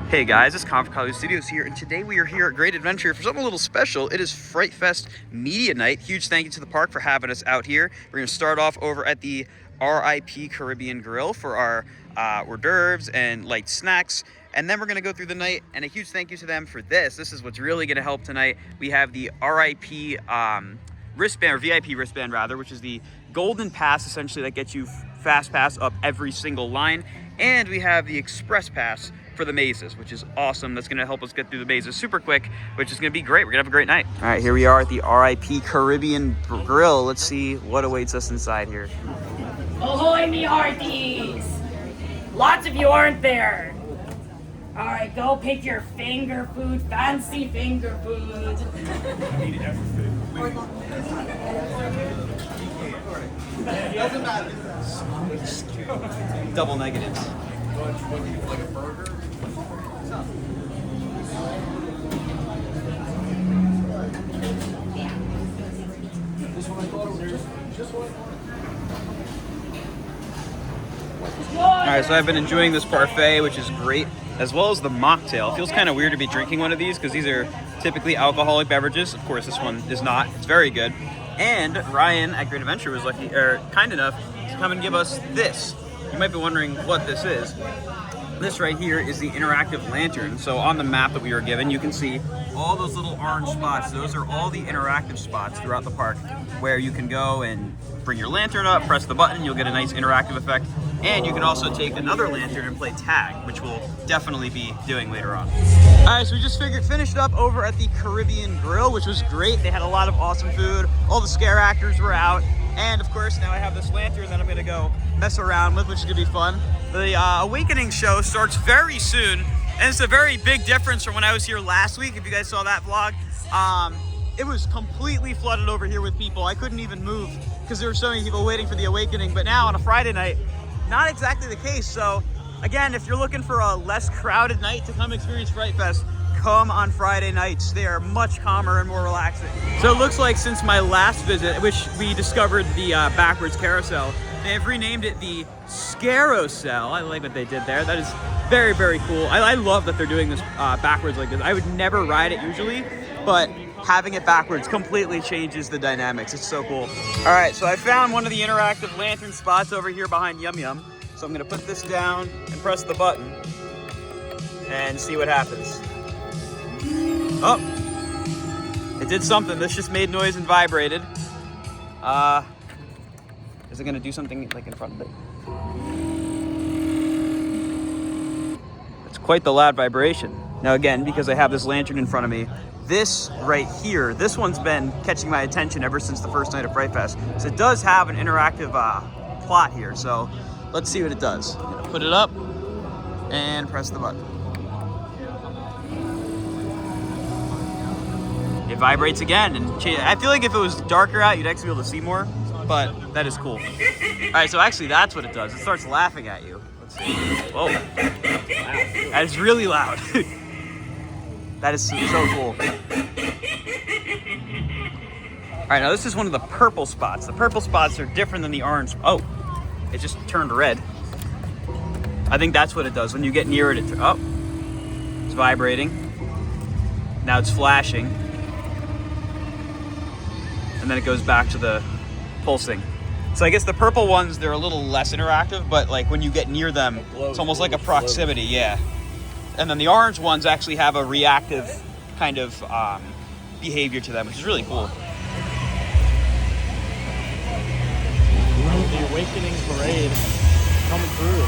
Hey guys, it's College Studios here, and today we are here at Great Adventure for something a little special. It is Fright Fest Media Night. Huge thank you to the park for having us out here. We're going to start off over at the RIP Caribbean Grill for our hors d'oeuvres and light snacks, and then we're going to go through the night, and a huge thank you to them for this. This is what's really going to help tonight. We have the RIP wristband, or VIP wristband rather, which is the golden pass essentially that gets you fast pass up every single line, and we have the express pass for the mazes, which is awesome. That's going to help us get through the mazes super quick, which is going to be great. We're going to have a great night. All right, here we are at the RIP Caribbean Grill. Let's see what awaits us inside here. Ahoy, me hearties! Lots of you aren't there. All right, go pick your finger food, fancy finger food. I need extra food, please. Doesn't matter. Double negatives. Like a burger? This one I thought was just one. All right, so I've been enjoying this parfait, which is great, as well as the mocktail. It feels kind of weird to be drinking one of these because these are typically alcoholic beverages. Of course, this one is not. It's very good. And Ryan at Great Adventure was kind enough to come and give us this. You might be wondering what this is. This right here is the interactive lantern. So on the map that we were given, you can see all those little orange spots. Those are all the interactive spots throughout the park where you can go and bring your lantern up, press the button, you'll get a nice interactive effect. And you can also take another lantern and play tag, which we'll definitely be doing later on. All right, so we just finished up over at the Caribbean Grill, which was great. They had a lot of awesome food. All the scare actors were out. And of course, now I have this lantern that I'm gonna go mess around with, which is gonna be fun. The Awakening show starts very soon, and it's a very big difference from when I was here last week, if you guys saw that vlog. It was completely flooded over here with people. I couldn't even move because there were so many people waiting for the Awakening, but now on a Friday night, not exactly the case. So again, if you're looking for a less crowded night to come experience Fright Fest, come on Friday nights. They are much calmer and more relaxing. So it looks like since my last visit, which we discovered the backwards carousel, they have renamed it the Scarocel. I like what they did there. That is very, very cool. I love that they're doing this backwards like this. I would never ride it usually, but having it backwards completely changes the dynamics. It's so cool. All right, so I found one of the interactive lantern spots over here behind Yum Yum. So I'm gonna put this down and press the button and see what happens. Oh, it did something. This just made noise and vibrated. Is it gonna do something like in front of it? It's quite the loud vibration. Now again, because I have this lantern in front of me, this right here, this one's been catching my attention ever since the first night of Fright Fest. So it does have an interactive plot here. So let's see what it does. I'm gonna put it up and press the button. It vibrates again, and I feel like if it was darker out, you'd actually be able to see more, but that is cool. All right, so actually that's what it does. It starts laughing at you. Let's see. Whoa, that is really loud. That is so cool. All right, now this is one of the purple spots. The purple spots are different than the orange. Oh, it just turned red. I think that's what it does. When you get near it, it's vibrating. Now it's flashing. And then it goes back to the pulsing. So I guess the purple ones, they're a little less interactive, but like when you get near them, it's almost like a proximity, yeah. And then the orange ones actually have a reactive kind of behavior to them, which is really cool. The Awakening Parade coming through.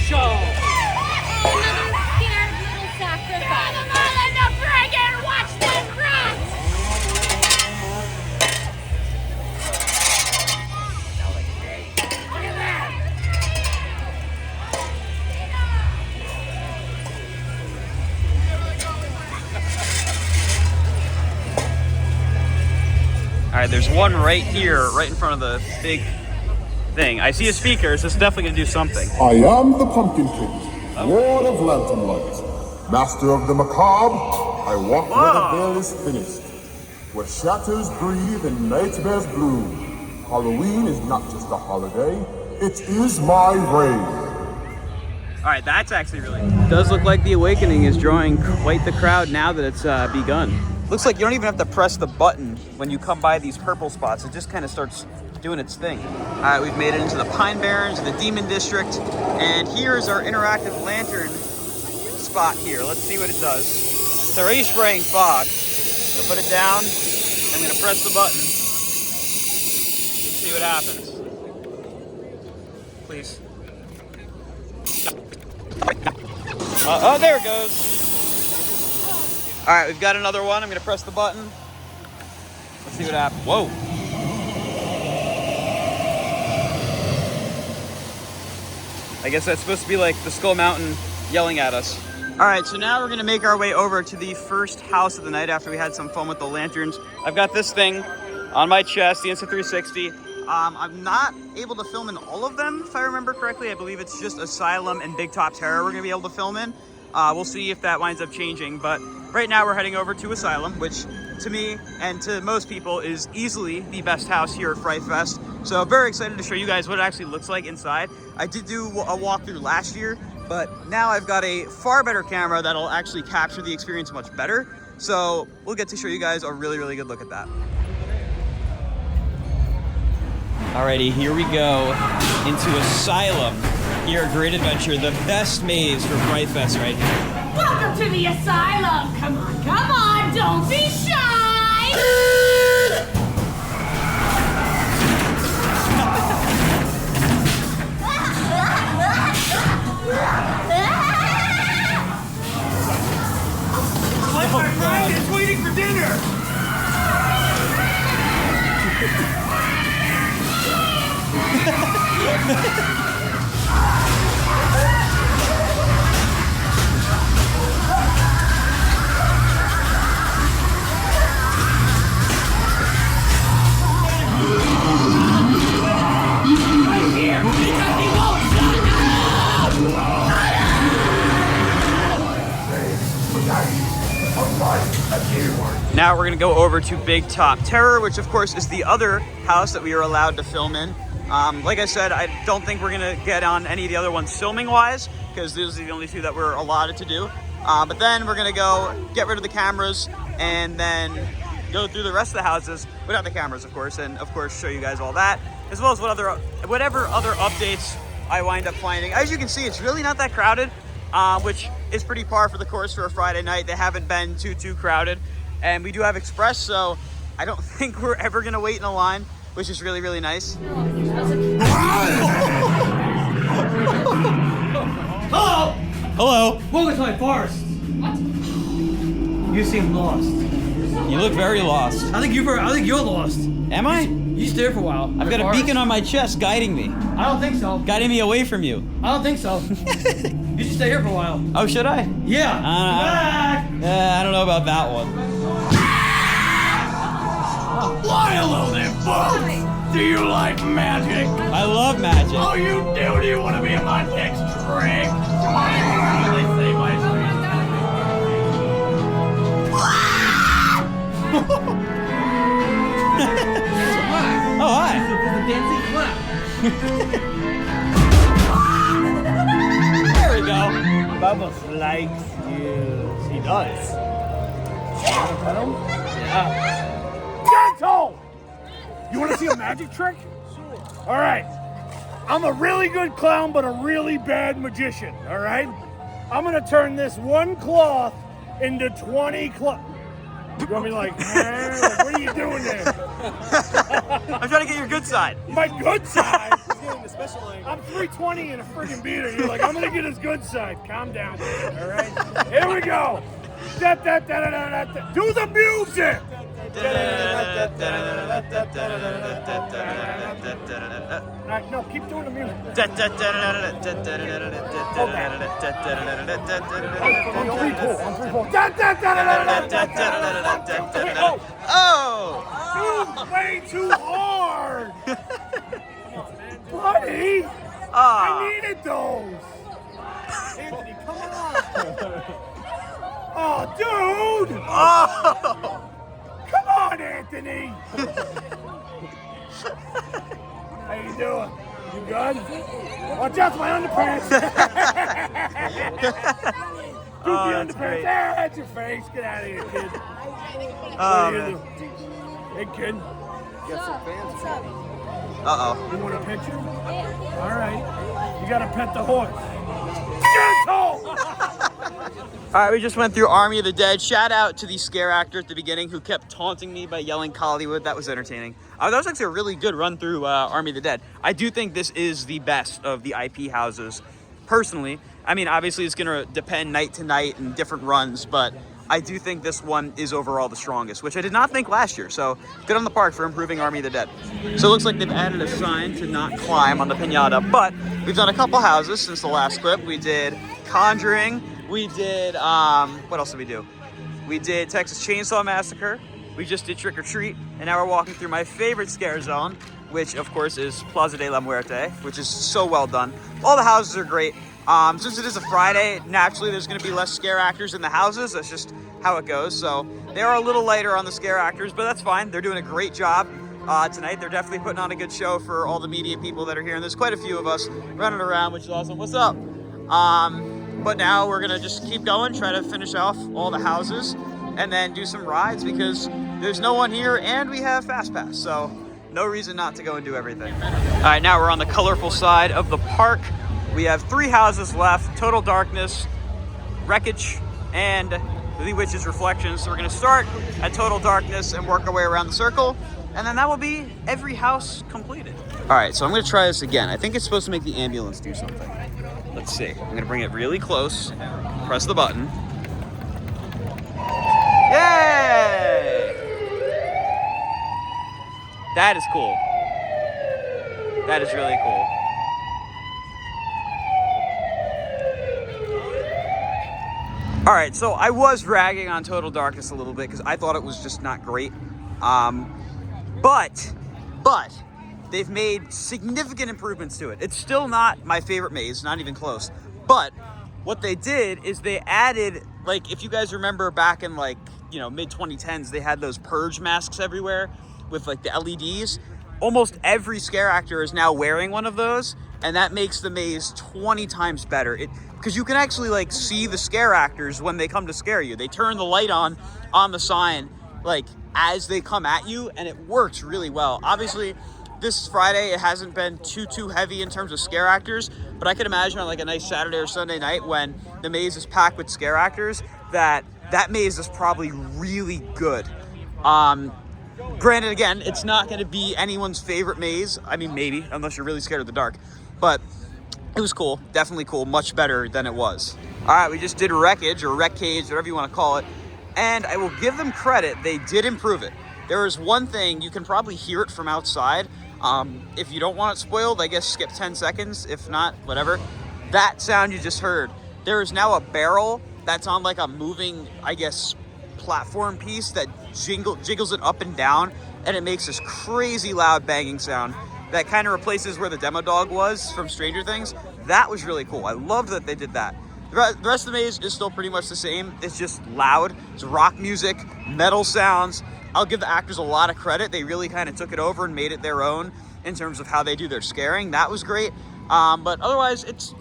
show. Another scared little sacrifice. Animal in the friggin' watch them rats! All right, there's one right here, right in front of the big thing. I see a speaker, so it's definitely gonna do something. I am the Pumpkin King, Lord of Lantern Light, Master of the Macabre. I walk where the veil is thinnest, where shadows breathe and nightmares bloom. Halloween is not just a holiday, it is my reign. All right, that's actually really cool. Does look like the Awakening is drawing quite the crowd now that it's begun. Looks like you don't even have to press the button when you come by these purple spots. It just kind of starts doing its thing. All right, we've made it into the Pine Barrens, the Demon District, and here's our interactive lantern spot here. Let's see what it does. It's already spraying fog. I'm gonna put it down. I'm gonna press the button. Let's see what happens. Please. Oh, there it goes. All right, we've got another one. I'm gonna press the button. Let's see what happens. Whoa. I guess that's supposed to be like the Skull Mountain yelling at us. All right, so now we're gonna make our way over to the first house of the night after we had some fun with the lanterns. I've got this thing on my chest, the Insta360. I'm not able to film in all of them, if I remember correctly. I believe it's just Asylum and Big Top Terror we're gonna be able to film in. We'll see if that winds up changing, but right now we're heading over to Asylum, which to me and to most people is easily the best house here at Fright Fest. So very excited to show you guys what it actually looks like inside. I did do a walkthrough last year, but now I've got a far better camera that'll actually capture the experience much better. So we'll get to show you guys a really, really good look at that. Alrighty, here we go into Asylum here at Great Adventure, the best maze for Fright Fest right here. Welcome to the asylum. Come on, don't be shy. Like my friend is waiting for dinner. Now we're gonna go over to Big Top Terror, which of course is the other house that we are allowed to film in. Like I said, I don't think we're gonna get on any of the other ones filming wise, because those are the only two that we're allotted to do. But then we're gonna go get rid of the cameras and then go through the rest of the houses without the cameras, of course, and of course show you guys all that, as well as whatever other updates I wind up finding. As you can see, it's really not that crowded, which is pretty par for the course for a Friday night. They haven't been too crowded. And we do have Express, so I don't think we're ever gonna wait in a line, which is really, really nice. Hello. Hello. Welcome to my forest. What? You seem lost. You look very lost. I think you're lost. Am I? You stayed there for a while. I've got a beacon on my chest guiding me. I don't think so. Guiding me away from you. I don't think so. You should stay here for a while. Oh, should I? Yeah. I don't know about that one. Why, hello there, folks. Do you like magic? I love magic. Oh, you do? Do you want to be in my next trick? Come on in. They say my Oh, hi. It's a dancing clap. There we go. Bubba likes you. He does. Yeah. Gentle! You want to see a magic trick? Sure. All right. I'm a really good clown, but a really bad magician. All right. I'm gonna turn this one cloth into 20 cloth. You want me like, what are you doing there? I'm trying to get your good side. My good side? doing the special angle. I'm 320 in a friggin' beater. You're like, I'm gonna get his good side. Calm down. All right. Here we go. Da, da, da, da, da, da. Do the music. All right, no, keep doing the music. On 3-4. Da, da, da, da, da, da, da. Oh! Dude, way too hard. Buddy, I needed those. Anthony, come on. Oh, dude. Oh! Come on, Anthony. How you doing? You good? Watch out for my underpants. Dude, the underpants. great. That's your face. Get out of here, kid. Oh, What do you man. do? Hey, kid. Uh-oh. You want a picture? All right. You gotta pet the horse. Gentle! All right, we just went through Army of the Dead. Shout out to the scare actor at the beginning who kept taunting me by yelling Hollywood. That was entertaining. That was actually a really good run through Army of the Dead. I do think this is the best of the IP houses, personally. I mean, obviously it's gonna depend night to night and different runs, but I do think this one is overall the strongest, which I did not think last year. So good on the park for improving Army of the Dead. So it looks like they've added a sign to not climb on the pinata, but we've done a couple houses since the last clip. We did Conjuring. We did, what else did we do? We did Texas Chainsaw Massacre. We just did Trick or Treat. And now we're walking through my favorite scare zone, which of course is Plaza de la Muerte, which is so well done. All the houses are great. Since it is a Friday, naturally there's gonna be less scare actors in the houses. That's just how it goes. So they are a little lighter on the scare actors, but that's fine. They're doing a great job tonight. They're definitely putting on a good show for all the media people that are here. And there's quite a few of us running around, which is awesome. What's up? But now we're gonna just keep going, try to finish off all the houses and then do some rides because there's no one here and we have Fast Pass. So no reason not to go and do everything. All right, now we're on the colorful side of the park. We have 3 houses left: Total Darkness, Wreckage, and The Witch's Reflections. So we're gonna start at Total Darkness and work our way around the circle, and then that will be every house completed. All right, so I'm gonna try this again. I think it's supposed to make the ambulance do something. Let's see. I'm gonna bring it really close, press the button. Yay! That is cool. That is really cool. All right, so I was ragging on Total Darkness a little bit because I thought it was just not great. But they've made significant improvements to it. It's still not my favorite maze, not even close. But what they did is they added, like, if you guys remember back in like, you know, mid 2010s, they had those purge masks everywhere with like the LEDs. Almost every scare actor is now wearing one of those, and that makes the maze 20 times better. Because you can actually like see the scare actors when they come to scare you. They turn the light on the sign like as they come at you, and it works really well. Obviously, this Friday it hasn't been too heavy in terms of scare actors, but I can imagine on like a nice Saturday or Sunday night when the maze is packed with scare actors, that maze is probably really good. Granted, again, it's not going to be anyone's favorite maze. I mean, maybe, unless you're really scared of the dark. But it was cool. Definitely cool. Much better than it was. All right, we just did Wreckage, or Wreck Cage, whatever you want to call it. And I will give them credit. They did improve it. There is one thing, you can probably hear it from outside. If you don't want it spoiled, I guess skip 10 seconds. If not, whatever. That sound you just heard. There is now a barrel that's on like a moving, I guess, platform piece that jiggles it up and down, and it makes this crazy loud banging sound that kind of replaces where the demo dog was from Stranger Things. That was really cool. I loved that they did that. The rest of the maze is still pretty much the same. It's just loud. It's rock music, metal sounds. I'll give the actors a lot of credit. They really kind of took it over and made it their own in terms of how they do their scaring. That was great. But otherwise, it's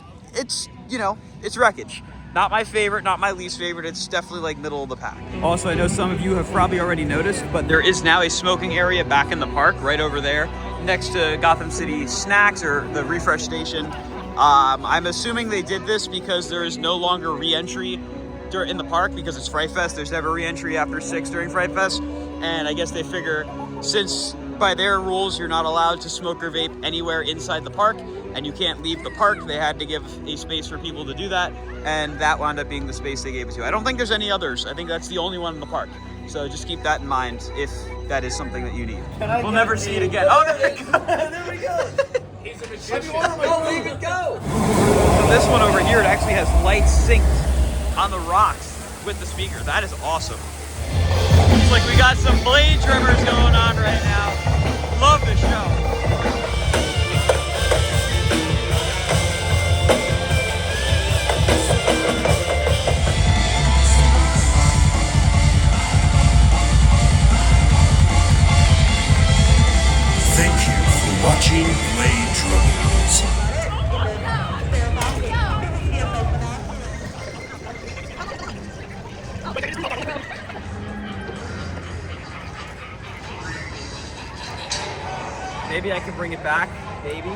you know, it's Wreckage. Not my favorite, not my least favorite. It's definitely like middle of the pack. Also, I know some of you have probably already noticed, but there is now a smoking area back in the park, right over there, next to Gotham City Snacks, or the refresh station. I'm assuming they did this because there is no longer re-entry in the park because it's Fright Fest. There's never re-entry after 6 during Fright Fest. And I guess they figure since by their rules, you're not allowed to smoke or vape anywhere inside the park, and you can't leave the park. They had to give a space for people to do that, and that wound up being the space they gave it to. I don't think there's any others. I think that's the only one in the park. So just keep that in mind if that is something that you need. We'll never see it again. Oh, there we go. There we go. He's a magician. Don't leave it go. So this one over here, it actually has lights synced on the rocks with the speaker. That is awesome. It's like we got some blade trimmers going on right now. Love the show. Thank you for watching Blade Drones. Maybe I can bring it back, maybe.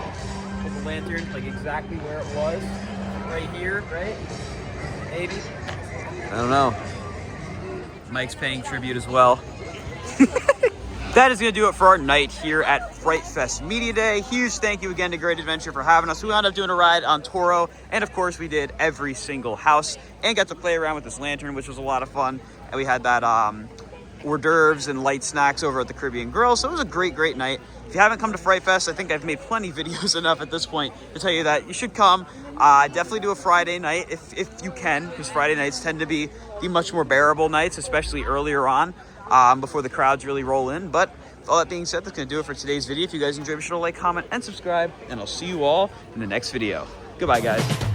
Put the lantern like exactly where it was. Right here, right? Maybe. I don't know. Mike's paying tribute as well. That is going to do it for our night here at Fright Fest Media Day. Huge thank you again to Great Adventure for having us. We wound up doing a ride on Toro, and of course we did every single house and got to play around with this lantern, which was a lot of fun. And we had that hors d'oeuvres and light snacks over at the Caribbean Grill, so it was a great night. If you haven't come to Fright Fest, I think I've made plenty of videos enough at this point to tell you that you should come. Definitely do a Friday night if you can, because Friday nights tend to be the much more bearable nights, especially earlier on. Before the crowds really roll in. But with all that being said, that's going to do it for today's video. If you guys enjoyed, be sure to like, comment, and subscribe, and I'll see you all in the next video. Goodbye, guys.